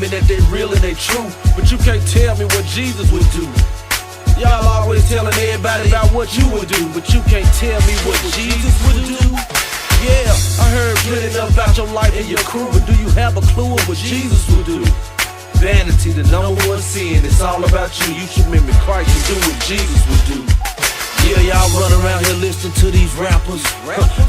claiming that they real and they true, but you can't tell me what Jesus would do. Y'all always telling everybody about what you would do, but you can't tell me what Jesus would do. Yeah, I heard plenty about your life and your crew, but do you have a clue of what Jesus would do? Vanity, the number one sin, it's all about you. You should mimic Christ and do what Jesus would do. Yeah, y'all run around here listening to these rappers,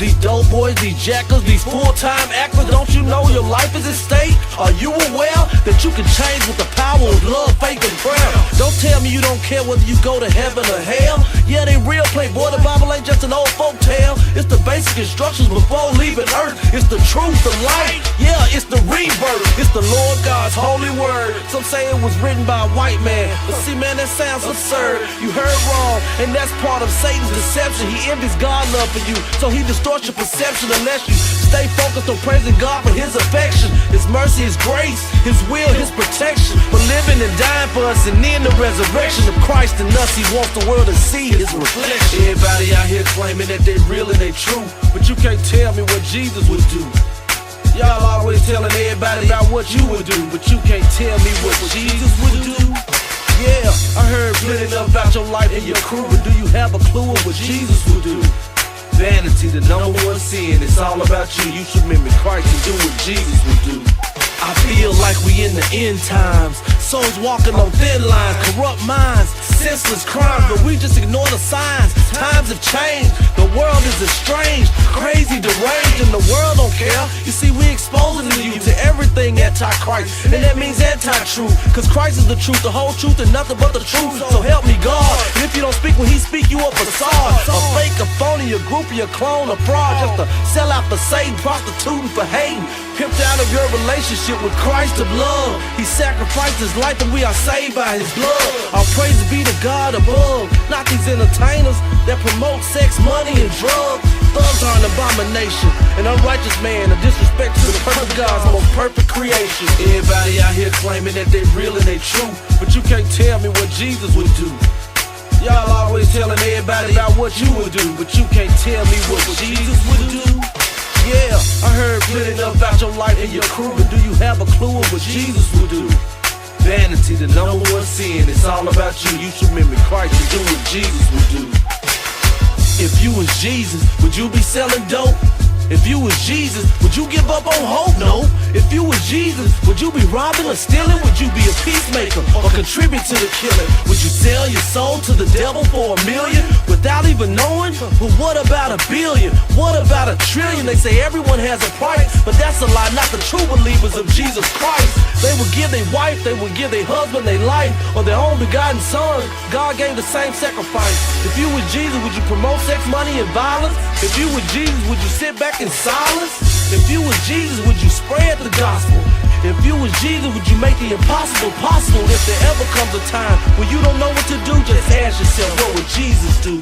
these dope boys, these jackers, these full-time actors. Don't you know your life is at stake? Are you aware that you can change with the power of love, faith, and prayer? Don't tell me you don't care whether you go to heaven or hell. Yeah, they real, playboy. The Bible ain't just an old folk tale. It's the basic instructions before leaving earth. It's the truth, the light. Yeah, it's the rebirth. It's the Lord God's holy word. Some say it was written by a white man, but see, man, that sounds absurd. You heard wrong, and that's part of Satan's deception. He envies God's love for you, so he distorts your perception unless you stay focused on praising God for his affection, his mercy, his grace, his will, his protection, for living and dying for us, and then the resurrection of Christ in us. He wants the world to see his reflection. Everybody out here claiming that they real and they true, but you can't tell me what Jesus would do. Y'all always telling everybody about what you would do, but you can't tell me what Jesus would do. Yeah, I heard plenty about your life and your crew, but do you have a clue of what Jesus would do? Vanity, the number one sin, it's all about you. You should mimic Christ and do what Jesus would do. I feel like we in the end times, souls walking on thin lines, corrupt minds, senseless crimes, but we just ignore the signs. Times have changed, the world is estranged, crazy, deranged, and the world don't care. You see, we exposing you to everything anti-Christ, and that means anti-truth, cause Christ is the truth, the whole truth, and nothing but the truth. So help me God, and if you don't speak when he speak, you a facade, a fake, a phony, a groupie, a clone, a fraud, just a sell out for Satan, prostituting for hating, pimped out of your relationship with Christ of love. He sacrificed his life and we are saved by his blood. Our praise be to God above, not these entertainers that promote sex, money, and drugs. Thugs are an abomination, an unrighteous man, a disrespect to the perfect God's most perfect creation. Everybody out here claiming that they real and they true, but you can't tell me what Jesus would do. Y'all always telling everybody about what you would do, but you can't tell me what Jesus would do. Yeah, I heard plenty about your life and your crew, but do you have a clue of what Jesus would do? Vanity, the number one sin, it's all about you. You should mimic Christ and do what Jesus would do. If you was Jesus, would you be selling dope? If you was Jesus, would you give up on hope? No. If you was Jesus, would you be robbing or stealing? Would you be a peacemaker or contribute to the killing? Would you sell your soul to the devil for $1 million without even knowing? But what about $1 billion? What about $1 trillion? They say everyone has a price, but that's a lie, not the true believers of Jesus Christ. They would give their wife, they would give their husband their life, or their own begotten son. God gave the same sacrifice. If you was Jesus, would you promote sex, money, and violence? If you was Jesus, would you sit back in silence? If you was Jesus, would you spread the gospel? If you was Jesus, would you make the impossible possible? If there ever comes a time when you don't know what to do, just ask yourself, what would Jesus do?